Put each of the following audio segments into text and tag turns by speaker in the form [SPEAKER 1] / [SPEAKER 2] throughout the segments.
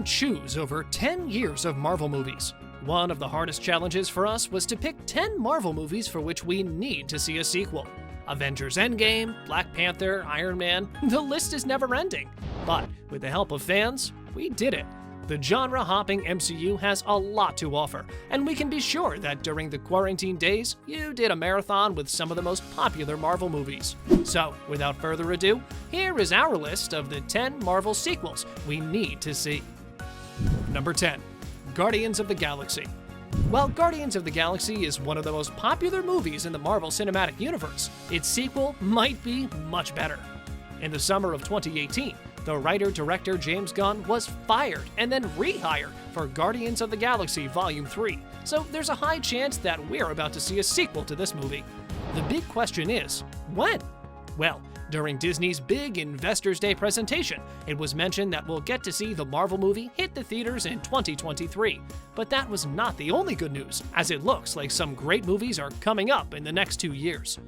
[SPEAKER 1] and choose over 10 years of Marvel movies. One of the hardest challenges for us was to pick 10 Marvel movies for which we need to see a sequel. Avengers Endgame, Black Panther, Iron Man, the list is never ending. But with the help of fans, we did it. The genre-hopping MCU has a lot to offer, and we can be sure that during the quarantine days, you did a marathon with some of the most popular Marvel movies. So, without further ado, here is our list of the 10 Marvel sequels we need to see. Number 10. Guardians of the Galaxy. While Guardians of the Galaxy is one of the most popular movies in the Marvel Cinematic Universe, its sequel might be much better. In the summer of 2018, the writer-director James Gunn was fired and then rehired for Guardians of the Galaxy Volume 3, so there's a high chance that we're about to see a sequel to this movie. The big question is, when? Well, during Disney's big Investors' Day presentation, it was mentioned that we'll get to see the Marvel movie hit the theaters in 2023. But that was not the only good news, as it looks like some great movies are coming up in the next 2 years.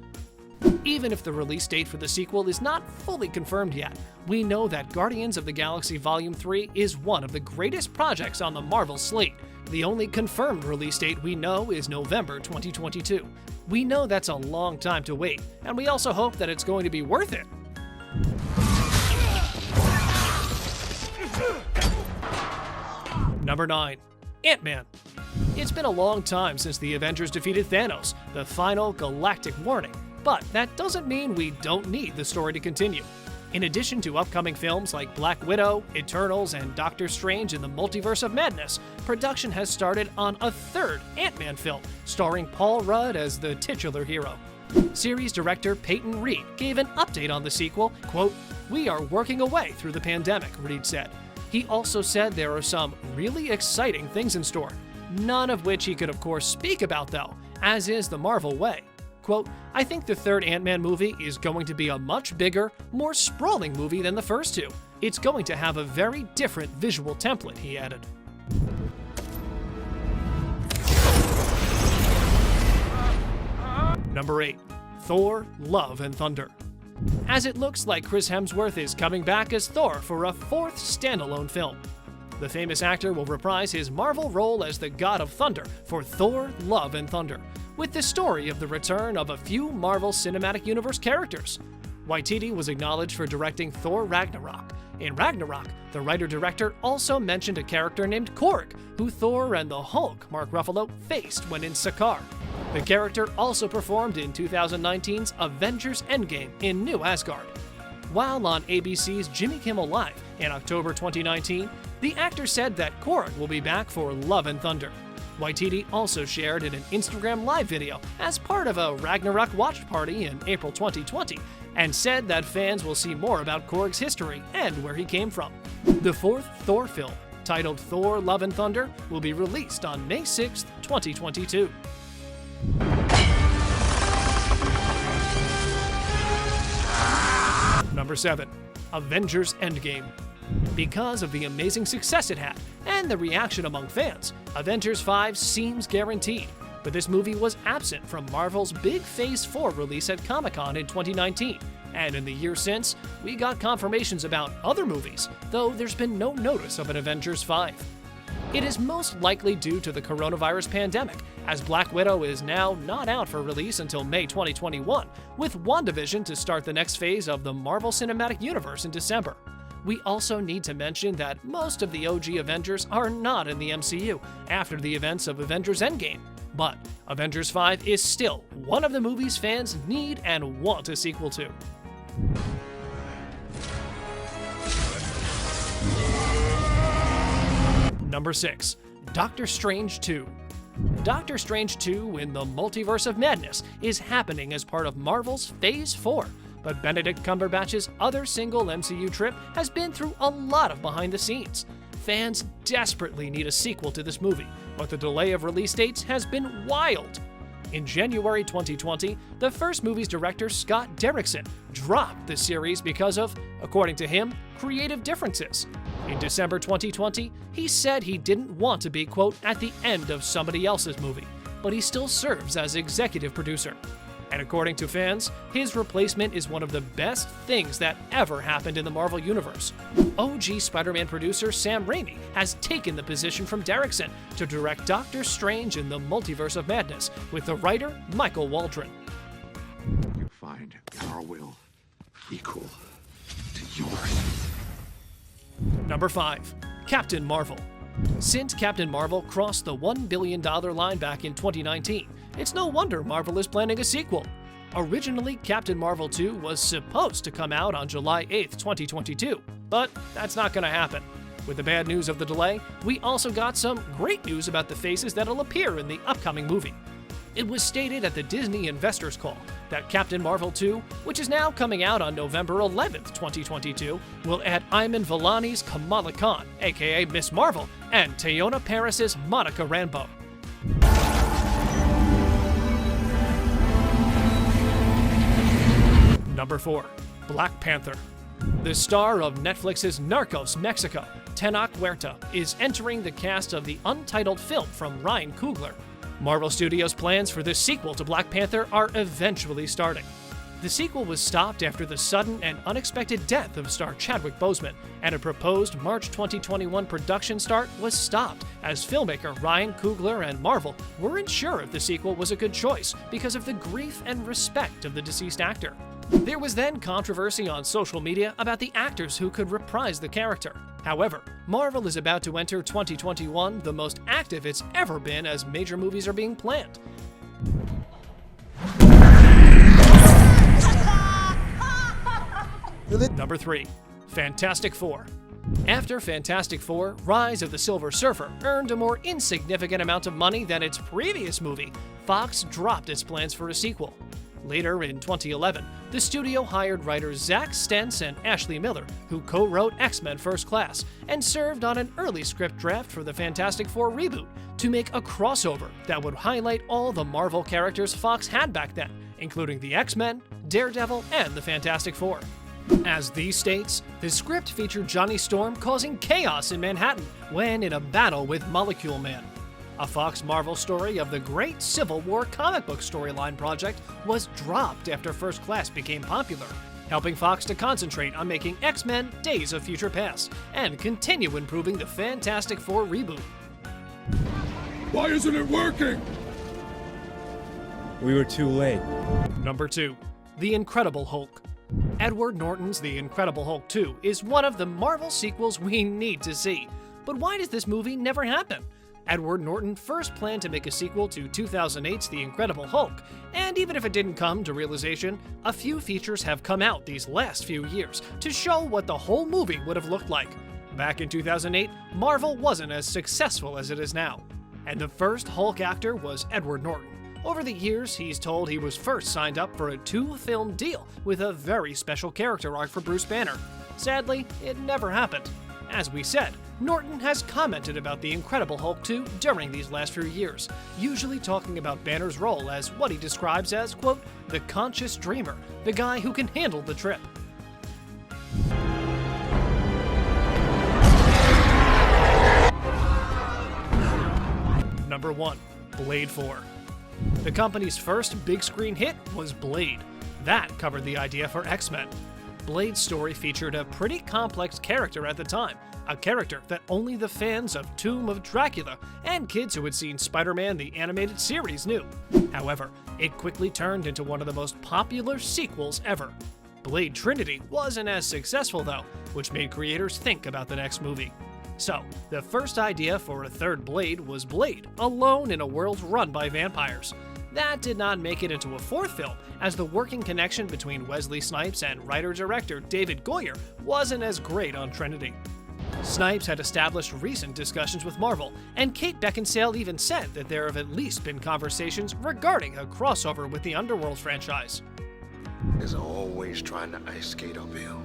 [SPEAKER 1] Even if the release date for the sequel is not fully confirmed yet, we know that Guardians of the Galaxy Volume 3 is one of the greatest projects on the Marvel slate. The only confirmed release date we know is November 2022. We know that's a long time to wait, and we also hope that it's going to be worth it. Number 9. Ant-Man. It's been a long time since the Avengers defeated Thanos, the final galactic warning. But that doesn't mean we don't need the story to continue. In addition to upcoming films like Black Widow, Eternals, and Doctor Strange in the Multiverse of Madness, production has started on a third Ant-Man film, starring Paul Rudd as the titular hero. Series director Peyton Reed gave an update on the sequel, quote, "We are working away through the pandemic," Reed said. He also said there are some really exciting things in store, none of which he could of course speak about though, as is the Marvel way. Quote, "I think the third Ant-Man movie is going to be a much bigger, more sprawling movie than the first two. It's going to have a very different visual template," he added. Number 8. Thor: Love and Thunder. As it looks like Chris Hemsworth is coming back as Thor for a fourth standalone film. The famous actor will reprise his Marvel role as the God of Thunder for Thor: Love and Thunder, with the story of the return of a few Marvel Cinematic Universe characters. Waititi was acknowledged for directing Thor: Ragnarok. In Ragnarok, the writer-director also mentioned a character named Korg, who Thor and the Hulk, Mark Ruffalo, faced when in Sakaar. The character also performed in 2019's Avengers Endgame in New Asgard. While on ABC's Jimmy Kimmel Live in October 2019, the actor said that Korg will be back for Love and Thunder. Waititi also shared in an Instagram Live video as part of a Ragnarok watch party in April 2020, and said that fans will see more about Korg's history and where he came from. The fourth Thor film, titled Thor: Love and Thunder, will be released on May 6, 2022. Number 7. Avengers Endgame. Because of the amazing success it had and the reaction among fans, Avengers 5 seems guaranteed. But this movie was absent from Marvel's big Phase 4 release at Comic-Con in 2019, and in the year since, we got confirmations about other movies, though there's been no notice of an Avengers 5. It is most likely due to the coronavirus pandemic, as Black Widow is now not out for release until May 2021, with WandaVision to start the next phase of the Marvel Cinematic Universe in December. We also need to mention that most of the OG Avengers are not in the MCU after the events of Avengers Endgame, but Avengers 5 is still one of the movies fans need and want a sequel to. Number 6. Doctor Strange 2. Doctor Strange 2 in the Multiverse of Madness is happening as part of Marvel's Phase 4, but Benedict Cumberbatch's other single MCU trip has been through a lot of behind the scenes. Fans desperately need a sequel to this movie, but the delay of release dates has been wild. In January 2020, the first movie's director, Scott Derrickson, dropped the series because of, according to him, creative differences. In December 2020, he said he didn't want to be, quote, at the end of somebody else's movie, but he still serves as executive producer. And according to fans, his replacement is one of the best things that ever happened in the Marvel Universe. OG Spider-Man producer Sam Raimi has taken the position from Derrickson to direct Doctor Strange in the Multiverse of Madness with the writer Michael Waldron.
[SPEAKER 2] You find our will equal to yours.
[SPEAKER 1] Number 5. Captain Marvel. Since Captain Marvel crossed the $1 billion line back in 2019, it's no wonder Marvel is planning a sequel. Originally, Captain Marvel 2 was supposed to come out on July 8, 2022, but that's not going to happen. With the bad news of the delay, we also got some great news about the faces that'll appear in the upcoming movie. It was stated at the Disney Investors Call that Captain Marvel 2, which is now coming out on November 11, 2022, will add Iman Vellani's Kamala Khan, aka Miss Marvel, and Teyonah Parris's Monica Rambeau. Number 4. Black Panther. The star of Netflix's Narcos Mexico, Tenoch Huerta, is entering the cast of the untitled film from Ryan Coogler. Marvel Studios' plans for the sequel to Black Panther are eventually starting. The sequel was stopped after the sudden and unexpected death of star Chadwick Boseman, and a proposed March 2021 production start was stopped as filmmaker Ryan Coogler and Marvel weren't sure if the sequel was a good choice because of the grief and respect of the deceased actor. There was then controversy on social media about the actors who could reprise the character. However, Marvel is about to enter 2021 the most active it's ever been as major movies are being planned. Number 3. Fantastic Four. After Fantastic Four, Rise of the Silver Surfer earned a more insignificant amount of money than its previous movie, Fox dropped its plans for a sequel. Later, in 2011, the studio hired writers Zack Stentz and Ashley Miller, who co-wrote X-Men First Class, and served on an early script draft for the Fantastic Four reboot to make a crossover that would highlight all the Marvel characters Fox had back then, including the X-Men, Daredevil, and the Fantastic Four. As these states, the script featured Johnny Storm causing chaos in Manhattan when in a battle with Molecule Man. A Fox Marvel story of the great Civil War comic book storyline project was dropped after First Class became popular, helping Fox to concentrate on making X-Men Days of Future Past and continue improving the Fantastic Four reboot.
[SPEAKER 2] Why isn't it working?
[SPEAKER 3] We were too late.
[SPEAKER 1] Number 2. The Incredible Hulk. Edward Norton's The Incredible Hulk 2 is one of the Marvel sequels we need to see. But why does this movie never happen? Edward Norton first planned to make a sequel to 2008's The Incredible Hulk, and even if it didn't come to realization, a few features have come out these last few years to show what the whole movie would have looked like. Back in 2008, Marvel wasn't as successful as it is now, and the first Hulk actor was Edward Norton. Over the years, he's told he was first signed up for a 2-film deal with a very special character arc for Bruce Banner. Sadly, it never happened. As we said, Norton has commented about The Incredible Hulk 2 during these last few years, usually talking about Banner's role as what he describes as, quote, the conscious dreamer, the guy who can handle the trip. Number 1. Blade 4. The company's first big screen hit was Blade. That covered the idea for X-Men. Blade's story featured a pretty complex character at the time, a character that only the fans of Tomb of Dracula and kids who had seen Spider-Man the animated series knew. However, it quickly turned into one of the most popular sequels ever. Blade Trinity wasn't as successful though, which made creators think about the next movie. So, the first idea for a third Blade was Blade, alone in a world run by vampires. That did not make it into a fourth film, as the working connection between Wesley Snipes and writer-director David Goyer wasn't as great on Trinity. Snipes had established recent discussions with Marvel, and Kate Beckinsale even said that there have at least been conversations regarding a crossover with the Underworld franchise.
[SPEAKER 2] Is always trying to ice skate uphill.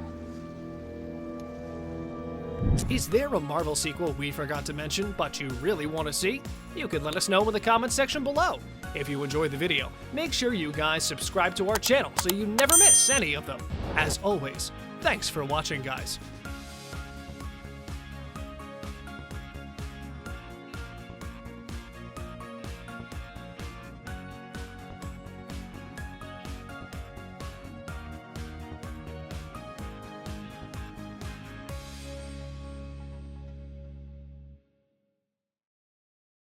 [SPEAKER 1] Is there a Marvel sequel we forgot to mention but you really want to see? You can let us know in the comments section below. If you enjoyed the video, make sure you guys subscribe to our channel so you never miss any of them. As always, thanks for watching, guys.